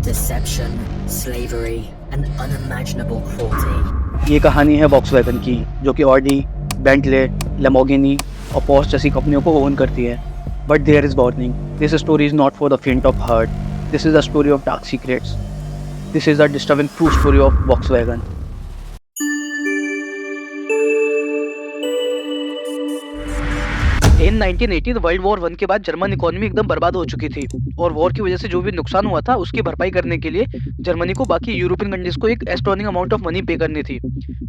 deception, slavery, and unimaginable cruelty. ये कहानी है वॉक्सवैगन की, जो कि ऑडी, बेंटले, लैम्बोर्गिनी और पोर्श जैसी कंपनियों को ओन करती है. But there is warning, this story is not for the faint of heart. This is a story of dark secrets. This is a disturbing true story of Volkswagen. In 1980 world war 1 के बाद German economy एकदम बर्बाद हो चुकी थी और war की वजह से जो भी नुकसान हुआ था उसकी भरपाई करने के लिए जर्मनी को बाकी यूरोपियन कंट्रीज को एक एस्ट्रोनिंग अमाउंट ऑफ मनी पे करनी थी,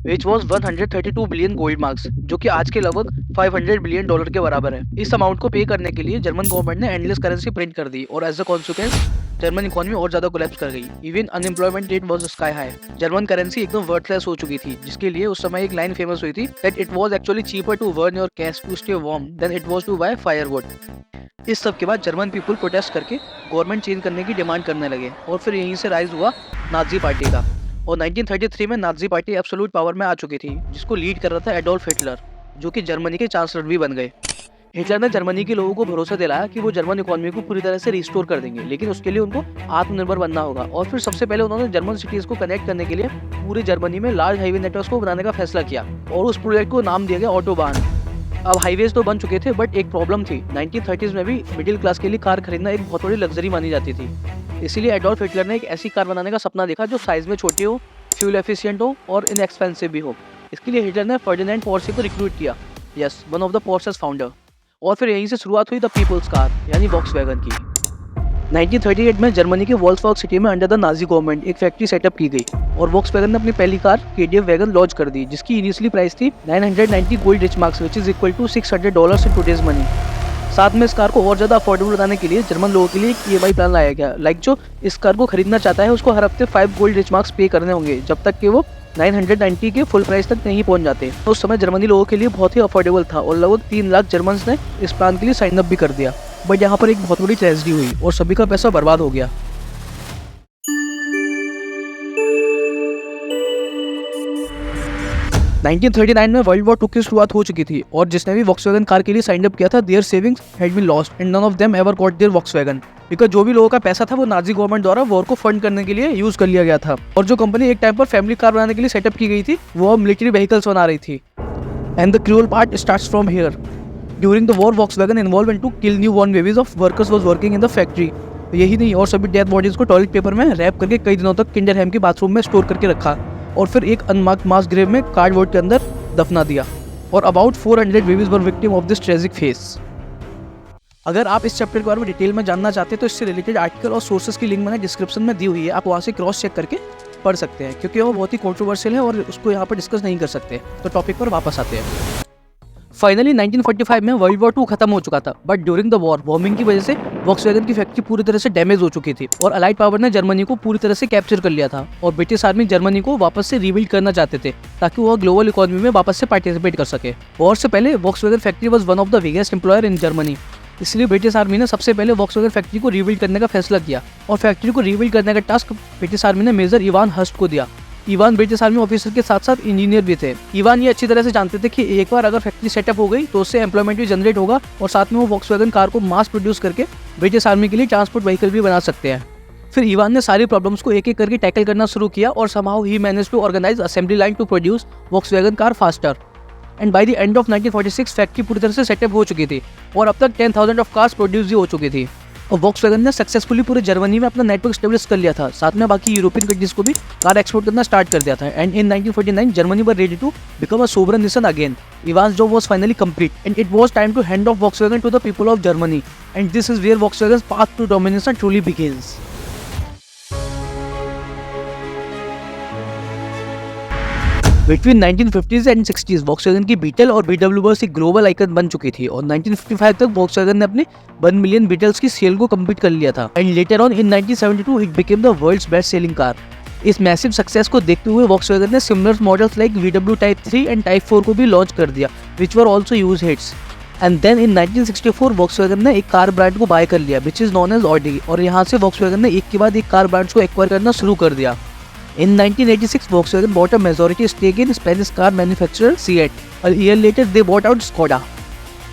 which was 132 billion gold marks, जो कि आज के लगभग $500 बिलियन के बराबर है. इस अमाउंट को पे करने के लिए जर्मन गवर्नमेंट ने एंडलेस करेंसी प्रिंट कर दी और as a consequence German economy और ज्यादा कोलैप्स कर गई. Even unemployment rate was sky high. German currency एकदम वर्थलेस हो चुकी थी, जिसके लिए उस समय एक लाइन फेमस हुई थी that it was actually cheaper to burn your cash to stay warm than it was to buy firewood. इस सब के बाद जर्मन पीपल प्रोटेस्ट करके गवर्नमेंट चेंज करने की डिमांड करने लगे और फिर यहीं से राइज हुआ नाजी पार्टी का. और 1933 में नाजी पार्टी एब्सोल्यूट पावर में आ चुकी थी, जिसको लीड कर रहा था एडोल्फ हिटलर, जो कि जर्मनी के चांसलर भी बन गए. हिटलर ने जर्मनी के लोगों को भरोसा दिलाया कि वो जर्मन इकोनॉमी को पूरी तरह से रिस्टोर कर देंगे, लेकिन उसके लिए उनको आत्मनिर्भर बनना होगा. और फिर सबसे पहले उन्होंने जर्मन सिटीज को कनेक्ट करने के लिए पूरे जर्मनी में लार्ज हाईवे नेटवर्क को बनाने का फैसला किया और उस प्रोजेक्ट को नाम दिया गया ऑटोबान. अब हाईवेज तो बन चुके थे, बट एक प्रॉब्लम थी. 1930s में भी मिडिल क्लास के लिए कार खरीदना एक बहुत बड़ी लग्जरी मानी जाती थी. इसीलिए एडोल्फ हिटलर ने एक ऐसी कार बनाने का सपना देखा जो साइज में छोटी हो, फ्यूल एफिशिएंट हो और इनएक्सपेंसिव भी हो. इसके लिए हिटलर ने फर्डिनेंड पोर्शे को रिक्रूट किया, yes, one of the Porsches founder. और फिर यहीं से शुरुआत हुई द पीपल्स कार यानी वॉक्सवैगन की. 1938 में जर्मनी के वोल्क्सवार्ग सिटी में अंडर द नाजी गवर्नमेंट एक फैक्ट्री सेटअप की गई और वॉक्सवैगन ने अपनी पहली कार केडीएफ वैगन लॉन्च कर दी, जिसकी इनिशियली प्राइस थी 990 gold rich marks, which is equal to $600 in today's money. साथ में इस कार को और ज़्यादा अफोर्डेबल बनाने के लिए जर्मन लोगों के लिए एक EMI प्लान लाया गया. लाइक जो इस कार को खरीदना चाहता है उसको हर हफ्ते 5 गोल्ड रिच मार्क्स पे करने होंगे जब तक कि वो 990 के फुल प्राइस तक नहीं पहुंच जाते. उस समय जर्मनी लोगों के लिए बहुत ही अफोर्डेबल था और लगभग 3 लाख जर्मन्स ने इस प्लान के लिए साइन अप भी कर दिया. बट यहाँ पर एक बहुत बड़ी ट्रेजेडी हुई और सभी का पैसा बर्बाद हो गया. नाइनटीन 1939 में वर्ल्ड वॉर 2 की शुरुआत हो चुकी थी और जिसने भी वॉक्सवैगन कार के लिए साइन अप किया था, their savings had been lost and none of them ever got their Volkswagen, because जो भी लोगों का पैसा था वो नाजी गवर्नमेंट द्वारा वॉर को फंड करने के लिए यूज कर लिया गया था. और जो कंपनी एक टाइम पर फैमिली कार बनाने के लिए सेटअप की गई थी वो अब मिलिट्री व्हीकल्स बना रही थी. And the cruel part starts from here. During the war Volkswagen involve in to kill new born babies of workers was working in the factory. यही नहीं, और सभी डेथ बॉडीज को टॉयलेट पेपर में wrap करके कई दिनों तक किंडरहैम के बाथरूम में स्टोर करके रखा और फिर एक अनमार्क्ड मास ग्रेव में कार्डबोर्ड के अंदर दफना दिया. और about 400 babies were victim of this tragic face. अगर आप इस चैप्टर के बारे में डिटेल में जानना चाहते हैं तो इससे रिलेटेड आर्टिकल और सोर्सेज की लिंक मैंने डिस्क्रिप्शन में दी हुई है, आप वहाँ से क्रॉस चेक करके पढ़ सकते हैं, क्योंकि वो बहुत ही कंट्रोवर्शियल है और उसको यहाँ पर डिस्कस नहीं कर सकते. तो टॉपिक पर वापस आते हैं. फाइनली 1945 में वर्ल्ड वॉर 2 खत्म हो चुका था, but during the war bombing की वजह से वॉक्सवैगन की फैक्ट्री पूरी तरह से डैमेज हो चुकी थी और अलाइड पावर ने जर्मनी को पूरी तरह से कैप्चर कर लिया था और ब्रिटिश आर्मी जर्मनी को वापस से रीबिल्ड करना चाहते थे ताकि वह ग्लोबल इकोनॉमी में वापस से पार्टिसिपेट कर सके. वॉर से पहले Volkswagen factory was one of the biggest employer in Germany. इसलिए ब्रिटिश आर्मी ने सबसे पहले वॉक्सवैगन फैक्ट्री को रीबिल्ड करने का फैसला किया और फैक्ट्री को रीबिल्ड करने का टास्क ब्रिटिश आर्मी ने मेजर इवान हर्स्ट को दिया. इवान ब्रिटिश आर्मी ऑफिसर के साथ साथ इंजीनियर भी थे. इवान ये अच्छी तरह से जानते थे कि एक बार अगर फैक्ट्री सेटअप हो गई तो उससे एम्प्लॉयमेंट भी जनरेट होगा और साथ में वो वॉक्सवैगन कार को मास प्रोड्यूस करके ब्रिटिश आर्मी के लिए ट्रांसपोर्ट व्हीकल भी बना सकते हैं. फिर इवान ने सारी प्रॉब्लम्स को एक एक करके टैकल करना शुरू किया और समहाउ ही managed to organise assembly line to produce Volkswagen car faster. And by the end of 1946 factory पूरी तरह से सेटअप हो चुकी थी और अब तक 10,000 ऑफ कार्स प्रोड्यूस भी हो चुकी थी. और वॉक्सवैगन ने सक्सेसफुली पूरे जर्मनी में अपना नेटवर्क स्टेब्लिश कर लिया था. साथ में बाकी यूरोपियन कंट्रीज को भी कार एक्सपोर्ट करना स्टार्ट कर दिया था. And in 1949 Germany were ready to become a sovereign nation again. Ivan's job was finally complete and it was time to hand off Volkswagen to the people of Germany. And this is where Volkswagen's path to domination truly begins. Between 1950s and 60s Volkswagen की Beetle और VW bus एक global icon बन चुकी थी और 1955 तक Volkswagen ने अपने 1 मिलियन बीटल्स की सेल को कंप्लीट कर लिया था. And later on in 1972 it became the world's best selling car. इस मैसिव सक्सेस को देखते हुए वॉक्सवैगन ने similar models like VW type 3 and type 4 को भी लॉन्च कर दिया, which were also huge hits. And then in 1964 Volkswagen ने एक कार ब्रांड को बाय कर लिया which is known as Audi और यहाँ से वॉक्सवैगन ने एक के बाद एक कार ब्रांड्स को एक्वायर करना शुरू कर दिया. In 1986, Volkswagen bought a majority stake in Spanish car manufacturer Seat. A year later, they bought out Skoda.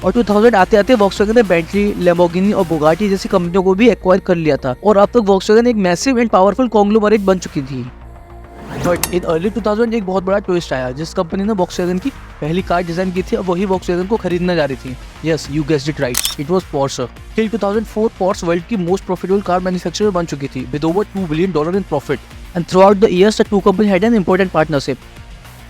और 2000 आते आते वॉक्सवैगन ने बेंटली, लैम्बोर्गिनी और बुगाटी जैसी कंपनियों को भी एक्वायर कर लिया था और अब तक वॉक्सवैगन एक मैसिव एंड पावरफुल कॉन्ग्लोमरेट बन चुकी थी। बट इन अर्ली 2000 एक बहुत बड़ा ट्विस्ट आया। जिस कंपनी ने वॉक्सवैगन की पहली कार डिजाइन की थी, अब वही वॉक्सवैगन को खरीदने जा रही थी। Yes, you guessed it right, it was Porsche. Till 2004 Porsche world की मोस्ट प्रॉफिटेबल कार मैन्युफैक्चरर बन चुकी थी with over $2 billion in profit and through out the years the two company had an important partnership.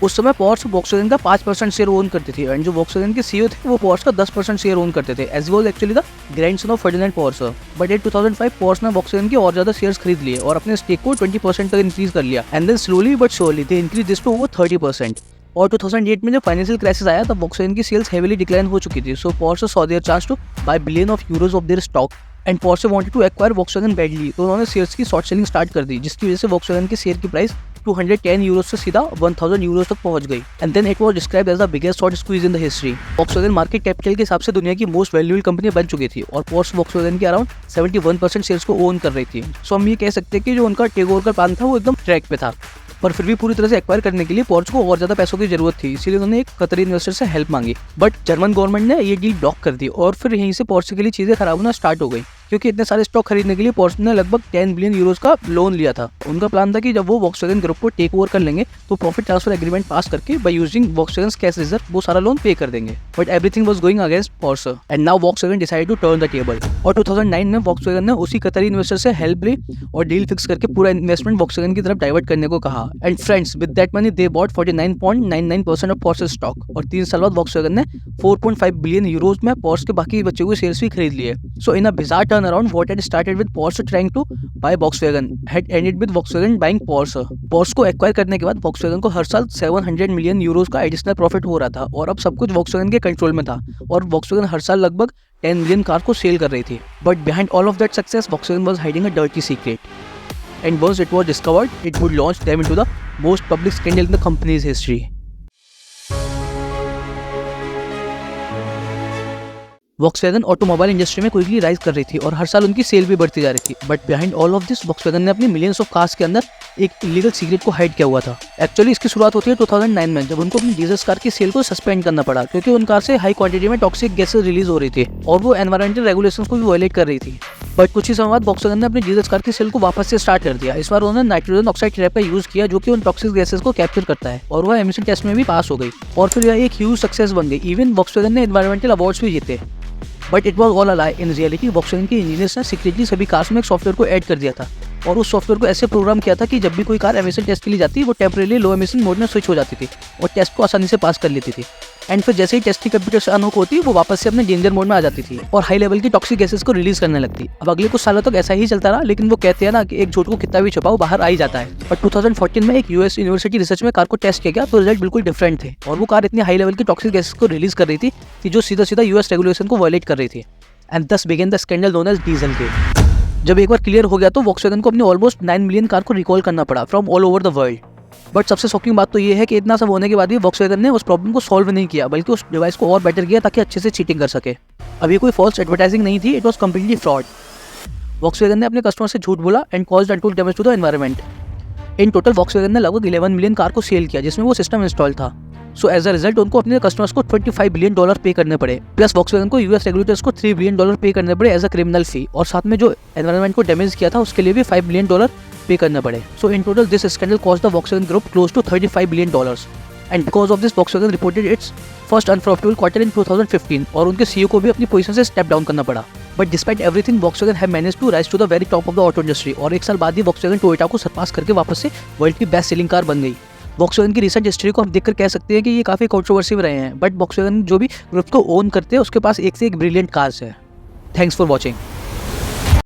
उस समय Porsche Volkswagen का 5% share own करती थी and जो वॉक्सवैगन के सीईओ थे वो पोर्शे का 10% शेयर ओन करते थे, as was actually the grandson of Ferdinand Porsche. But in 2005 Porsche ने वॉक्सवैगन के और ज्यादा शेयर्स खरीद लिए और अपने स्टेक को 20% तक इंक्रीज कर लिया and then slowly but surely they increase this to over 30%। और 2008 में जब फाइनेंशियल क्राइसिस आया तब वॉक्सवैगन की सेल्स हेवीली डिक्लाइन हो चुकी थी, so Porsche saw their chance to buy billion of euros of their stock and Porsche wanted to acquire Volkswagen badly, तो उन्होंने शेयर्स की शॉर्ट सेलिंग स्टार्ट कर दी, जिसकी वजह से वॉक्सवैगन के शेयर की प्राइस 210 यूरो से सीधा 1000 यूरो तक पहुंच गई and then it was described as the biggest short squeeze in the history. Volkswagen market capital के हिसाब से दुनिया की मोस्ट वैल्यूएबल कंपनी बन चुकी थी और पोर्शे वॉक्सवैगन के अराउंड 71% शेयर्स को ओन कर रही थी। सो हम ये कह सकते हैं कि जो उनका टेक ओवर का प्लान था वो एकदम ट्रैक पे था, पर फिर भी पूरी तरह से एक्वायर करने के लिए पोर्शे को और ज्यादा पैसों की जरूरत थी, इसीलिए उन्होंने एक कतरी इन्वेस्टर से हेल्प मांगी। बट जर्मन गवर्नमेंट ने ये डील ब्लॉक कर दी और फिर यहीं से पोर्शे के लिए चीजें खराब होना स्टार्ट हो गई, क्योंकि इतने सारे स्टॉक खरीदने के लिए पोर्शे ने लगभग 10 बिलियन यूरोज का लोन लिया था। उनका प्लान था कि जब वो वॉक्सवैगन ग्रुप को टेक ओवर कर लेंगे तो प्रॉफिट ट्रांसफर एग्रीमेंट पास करके by using Volkswagen cash reserve वो सारा लोन पे कर देंगे। But everything was going against Porsche and now Volkswagen decided to turn the table. और 2009 में वॉक्सवैगन ने उसी कतरी इन्वेस्टर से हेल्प ली और डील फिक्स करके पूरा इन्वेस्टमेंट वॉक्सवैगन की तरफ डाइवर्ट करने को कहा and friends with that money they bought 49.99% of Porsche stock और 3 साल बाद वॉक्सवैगन ने 4.5 बिलियन यूरोज में पोर्शे के बाकी बचे हुए शेयर्स भी खरीद लिए। So in a bizarre turn around what had started with Porsche trying to buy Volkswagen had ended with Volkswagen buying Porsche। Porsche को एक्वायर करने के बाद Volkswagen को हर साल 700 मिलियन यूरोज का एडिशनल प्रॉफिट हो रहा था और अब सब कुछ Volkswagen के कंट्रोल में था और Volkswagen हर साल लगभग 10 मिलियन कार को सेल कर रही थी। But behind all of that success Volkswagen was hiding a dirty secret and once it was discovered it would launch them into the most public scandal in the company's history। Volkswagen automobile industry में quickly rise कर रही थी और हर साल उनकी cell भी बढ़ती जा रही थी। But behind all of this Volkswagen ने अपनी मिलियंस ऑफ कार्स के अंदर एक इलीगल सीक्रेट को हाइड किया हुआ था। एक्चुअली इसकी शुरुआत होती है 2009 में, जब उनको अपनी डीजल कार की सेल को सस्पेंड करना पड़ा क्योंकि उन कार से हाई क्वांटिटी में टॉक्सिक गैसेस रिलीज हो रही थी और वो एनवायरमेंटल रेगुलेशंस को भी वायलेट कर रही थी। बट कुछ ही समय बाद वॉक्सवैगन ने अपनी डीजल कार की सेल को वापस से स्टार्ट कर दिया। इस बार उन्होंने नाइट्रोजन ऑक्साइड ट्रैप का यूज किया जो कि उन टॉक्सिक गैसेस को कैप्चर करता है और वह एमिशन टेस्ट में भी पास हो गई और फिर यह एक ह्यूज सक्सेस बन गई। इवन वॉक्सवैगन ने एनवायरमेंटल अवार्ड्स भी जीते। But it was all a lie. In reality Volkswagen के इंजीनियर्स ने सीक्रेटली सभी कार्स में एक सॉफ्टवेयर को ऐड कर दिया था और उस सॉफ्टवेयर को ऐसे प्रोग्राम किया था कि जब भी कोई कार एमिशन टेस्ट के लिए जाती वो टेम्परेरी लो एमिशन मोड में स्विच हो जाती थी और टेस्ट को आसानी से पास कर लेती थी एंड फिर जैसे ही टेस्ट की कंप्यूटर से अनहोक होती वो वापस से अपने डेंजर मोड में आ जाती थी और हाई लेवल की टॉक्सिक गैसेस को रिलीज करने लगती। अब अगले कुछ सालों तक ऐसा ही चलता रहा, लेकिन वो कहते हैं ना कि एक झूठ को कितना भी छुपाओ बाहर आ ही जाता है। बट 2014 में एक यूएस यूनिवर्सिटी रिसर्च में कार को टेस्ट किया गया तो रिजल्ट बिल्कुल डिफरेंट थे और वो कार इतनी हाई लेवल की टॉक्सिक गैसेस को रिलीज कर रही थी कि जो सीधा सीधा यूएस रेगुलेशन को वायलेट कर रही थी and thus began the scandal known as dieselgate. जब एक बार क्लियर हो गया तो वॉक्सवैगन को अपनी ऑलमोस्ट 9 मिलियन कार को रिकॉल करना पड़ा from all over the world. But सबसे शॉकिंग बात तो ये है कि इतना सब होने के बाद भी वॉक्सवैगन ने उस प्रॉब्लम को सॉल्व नहीं किया, बल्कि उस डिवाइस को और बेटर किया ताकि अच्छे से चीटिंग कर सके। अब ये कोई फॉल्स एडवर्टाइजिंग नहीं थी, it was completely fraud. Volkswagen ने अपने कस्टमर से झूठ बोला and caused untold damage to the environment. In total Volkswagen ने लगभग 11 मिलियन कार को सेल किया जिसमें वो सिस्टम इंस्टॉल था। सो एज अ रिजल्ट उनको अपने कस्टमर्स को $25 बिलियन पे करने पड़े, प्लस वॉक्सवैगन को यूएस रेगुलेटर्स को $3 बिलियन पे करने पड़े एज अ क्रिमिनल फी, और साथ में जो एनवायरनमेंट को डैमेज किया था उसके लिए भी $5 बिलियन पे करने पड़े। So in total this scandal cost the Volkswagen group close to $35 billion and because of this Volkswagen reported its first unprofitable quarter in 2015 और उनके सीईओ को भी अपनी पोजीशन से स्टेप डाउन करना पड़ा। But despite everything Volkswagen have managed to rise to the very top of the auto industry और एक साल बाद ही वॉक्सवैगन टोयोटा को सरपास करके वापस से वर्ल्ड की बेस्ट सेलिंग कार बन गई। वॉक्सवैगन की रिसेंट हिस्ट्री को हम देखकर कह सकते हैं कि ये काफ़ी कंट्रोवर्सी में रहे हैं, बट वॉक्सवैगन जो भी ग्रुप को ओन करते हैं उसके पास एक से एक ब्रिलियंट कार्स है। Thanks for watching.